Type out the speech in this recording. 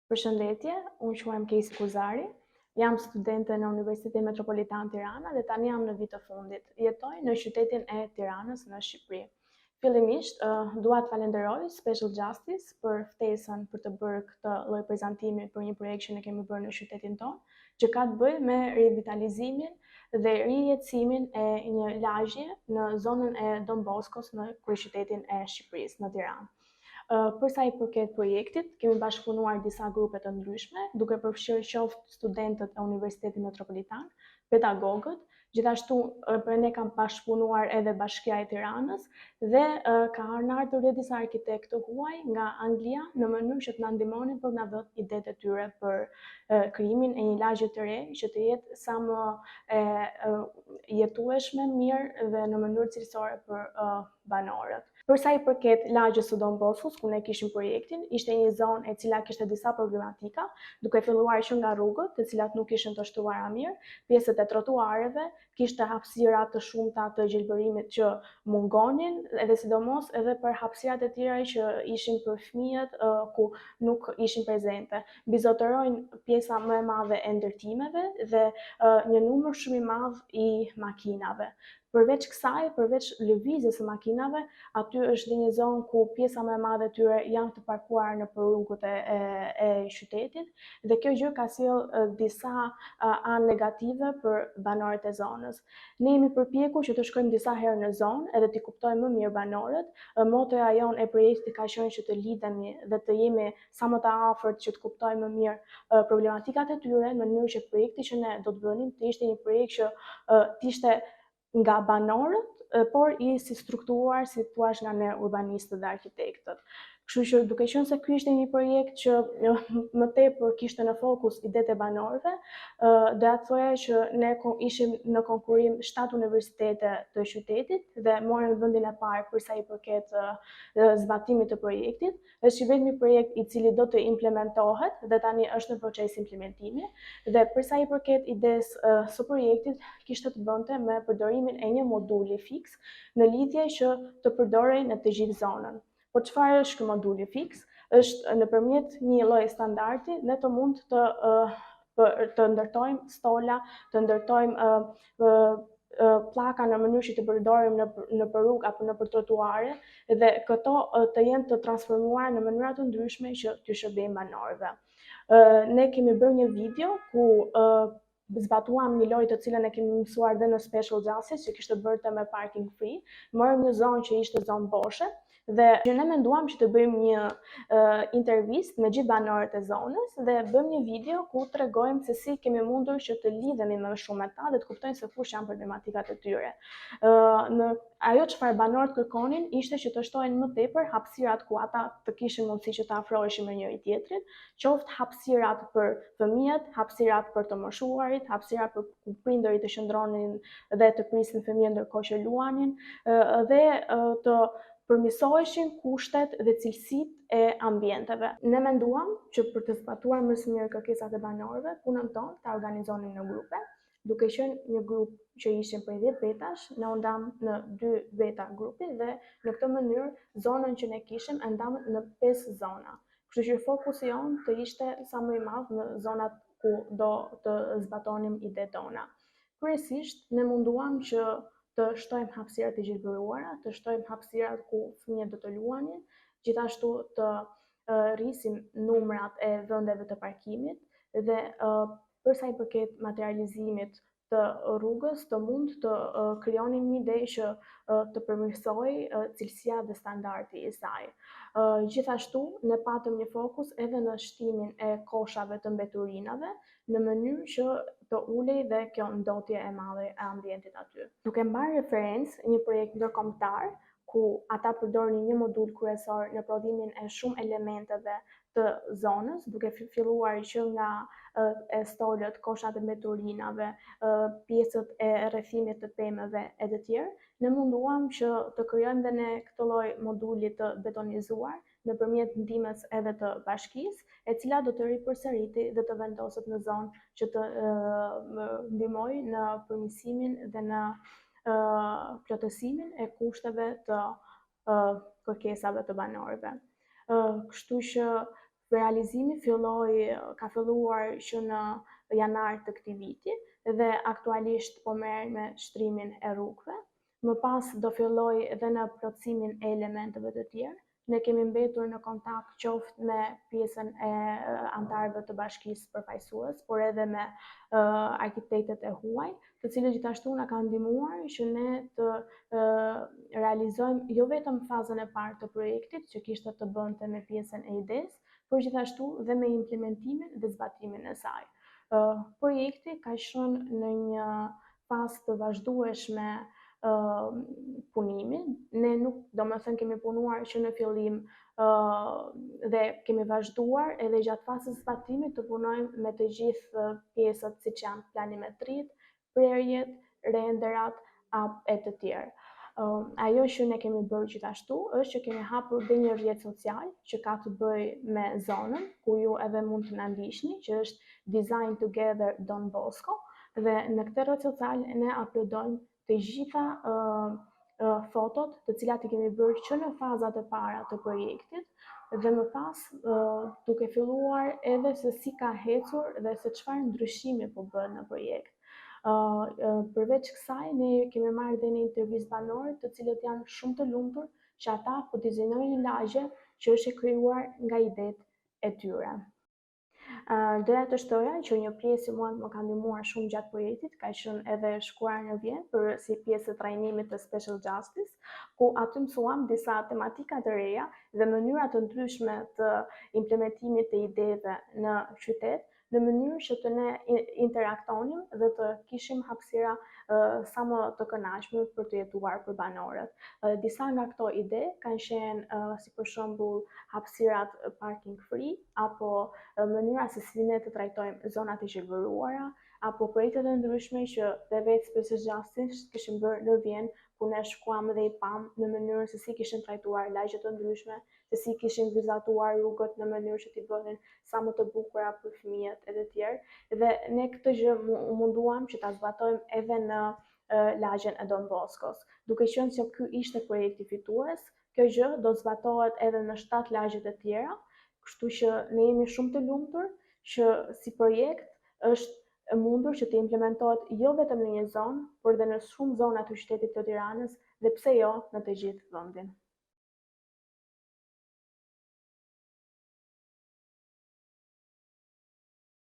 Përshëndetje, unë quhem Kejsi Kuzari, jam studente në Universitetin Metropolitan Tirana dhe tani jam në vit të fundit. Jetoj në qytetin e Tiranës në Shqipëri. Fillimisht, dua të falenderoj Special Justice për ftesën për të bërë këtë lloj prezantimi për një projekt që ne kemi bërë në qytetin tonë, që ka të bëjë me rivitalizimin dhe rijetësimin e një lagje në zonën e Don Boskos në kryeqytetin e Shqipërisë, në Tiranë. Për sa i përket projektit, kemi bashkëpunuar disa grupe të ndryshme, duke përfshirë qoftë studentët e Universitetit Metropolitan, pedagogët, gjithashtu për ne kam bashkëpunuar edhe Bashkia e Tiranës dhe ka ardhur edhe disa arkitektë huaj nga Anglia në mënyrë që të na ndihmonin për na dhënë idetë e tyre për krijimin e një lagje të re që të jetë sa më jetueshme, mirë dhe në mënyrë cilësore për banorët. Për sa i përket lagjes së Don Boskos, ku ne kishim projektin, ishte një zonë e cila kishte disa problematika, duke filluar që nga rrugët, të cilat nuk ishin të shtruara mirë, pjesët e trotuareve, kishte hapësira të shumta të gjelbërimit që mungonin, edhe sidomos edhe për hapësirat e tjera që ishin për fëmijët ku nuk ishin prezente. Bizotërojnë pjesa më e madhe e ndërtimeve dhe një numër shumë i madh i makinave. Përveç kësaj, përveç lëvizjes së makinave, aty është dhe një zonë ku pjesa më e madhe tyre janë të parkuar në rrugët e qytetit dhe kjo gjë ka sjellë disa anë negative për banorët e zonës. Ne jemi përpjekur që të shkojmë disa herë në zonë edhe të kuptojmë më mirë banorët. Motoja jonë e projektit ka qenë që të lidhemi dhe të jemi sa më të afërt që të kuptojmë më mirë problematikat e tyre në mënyrë që projekti që ne do të bënim të ishte një projekt që të ishte nga banorët, por i si strukturuar, si thua, nga ne urbanistët dhe arkitektët. Kështu që duke qenë se ky ishte një projekt që më tepër kishte në fokus idetë e banorëve, do të thoya që ne ishim në konkurrim 7 universitete të qytetit dhe morëm vendin e parë për sa i përket zbatimit të projektit. Është vetëm një projekt i cili do të implementohet dhe tani është në proces implementimi dhe për sa i përket idesë së projektit kishte të bënte me përdorimin e një moduli fiks në lidhje që të përdorej në të gjithë zonën. Po çfarë është ky moduli fiks? Është nëpërmjet një lloji standardi ne të mund të ndërtojmë stola, të ndërtojmë pllaka në mënyrë që të përdorim në rrugë apo në trotuare dhe këto të jenë të transformuar në mënyra të ndryshme që të shërbejnë banorëve. Ne kemi bërë një video ku zbatuam një lojë të cilën e kemi mësuar dhe në Special Justice që kishte bërë me parking free. Morëm një zonë që ishte zonë boshe dhe ne menduam që të bëjmë një intervistë me gjithë banorët e zonës dhe bëjmë një video ku tregojmë se si kemi mundur që të lidhemi më shumë me ta dhe të kuptojnë se kush janë problematikat e tyre. Ajo çfarë banorët kërkonin ishte që të shtohen më tepër hapësirat ku ata të kishin mundësi që të afroheshin me njëri tjetrin, qoftë hapësirat për fëmijët, hapësirat për të moshuarit, hapësirat për ku prindërit të qëndronin dhe të prisin fëmijët ndërkohë që luanin dhe të përmirësoheshin kushtet dhe cilësitë e ambienteve. Ne menduam që për të zbatuar më së miri kërkesat e banorëve, punën tonë ta organizonim në grupe, duke qenë një grup që ishin prej 10 vetash, ne u ndam në 2 veta grupi dhe në këtë mënyrë zonën që ne kishim e ndam në 5 zona. Kështu që fokusi jonë të ishte sa më i madh në zonat ku do të zbatonim idetë tona. Kryesisht ne munduam që të shtojmë hapësirat e gjelbëruara, të shtojmë hapësirat ku fëmijët do të luanin, gjithashtu të rrisim numrat e vendeve të parkimit dhe për sa i përket materializimit të rrugës të mund të krijonim një ide që të përmirësojë cilësia dhe standardi i saj. Gjithashtu ne patëm një fokus edhe në shtimin e koshave të mbeturinave në mënyrë që të ulej dhe kjo ndotje e madhe e ambientit aty. Duke marrë referencë një projekt ndërkombëtar ku ata përdorin një modul kryesor në prodhimin e shumë elementeve të zonës, duke filluar që nga stolët, koshat e mbeturinave, pjesët e rrethimit të pemëve e të tjerë, ne munduam që të krijojmë dhe ne këtë lloj moduli të betonizuar nëpërmjet ndihmës edhe të bashkisë, e cila do të ripërsëriti dhe të vendoset në zonë që të ndihmojë në përmirësimin dhe në plotësimin e kushteve të kërkesave të banorëve. Kështu që Realizimi ka filluar që në janar të këtij viti dhe aktualisht po merr me shtrimin e rrugëve. Më pas do filloj edhe në plotësimin e elementeve të tjerë. Ne kemi mbetur në kontakt qoftë me pjesën e antarëve të bashkisë përfaqësues, por edhe me arkitektët e huaj, të cilët gjithashtu na kanë ndihmuar që ne të realizojmë jo vetëm fazën e parë të projektit, që kishte të bënte me pjesën e idesë, por gjithashtu dhe me implementimin dhe zbatimin e saj. Projekti ka qenë në një fazë të vazhdueshme punimi. Ne nuk, domethënë kemi punuar që në fillim dhe kemi vazhduar edhe gjatë fazës zbatimit të punojmë me të gjithë pjesët siç janë planimetrit, prerjet, renderat e të tjerë. Ajo që ne kemi bërë gjithashtu është që kemi hapur dhe një rrjet social që ka të bëjë me zonën, ku ju edhe mund të na ndiqni, që është Desiging Together Bosko, dhe në këtë rrjet social ne uploadojmë të gjitha fotot të cilat i kemi bërë që në fazat e para të projektit dhe më pas duke filluar edhe se si ka ecur dhe se çfarë ndryshimi po bën në projekt. Përveç kësaj, ne kemi marrë dhe një intervistë banore të cilët janë shumë të lumtur që ata po dizajnojnë një lagje që është e krijuar nga idetë e tyre. Doja të shtoja që një pjesë mua më ka ndihmuar shumë gjatë projektit, ka qenë edhe shkuar në Vjenë për si pjesë e trajnimit të Special Justice, ku aty mësuam disa tematika të reja dhe mënyra të ndryshme të implementimit të ideve në qytet, në mënyrë që të ne interaktonim dhe të kishim hapësira sa më të kënaqshme për të jetuar për banorët. Disa nga këto ide kanë qenë si për shembull hapësirat parking free, apo mënyra se si ne të trajtojmë zonat e qelëruara, apo projekte të ndryshme që dhe vetë Special Justice kishin bërë në Vjenë, ku ne shkuam dhe i pam në mënyrë se si kishin trajtuar lagje të ndryshme, se si kishin vizatuar rrugët në mënyrë që t'i bënin sa më të bukura për fëmijët e të tjerë. Dhe ne këtë gjë munduam që ta zbatojmë edhe në lagjen e Don Boskos. Duke qenë se ky ishte projekti fitues, kjo gjë do të zbatohet edhe në 7 lagjet e tjera, kështu që ne jemi shumë të lumtur që si projekt është mundur që të implementohet jo vetëm në një zonë, por edhe në shumë zona të qytetit të Tiranës dhe pse jo në të gjithë vendin.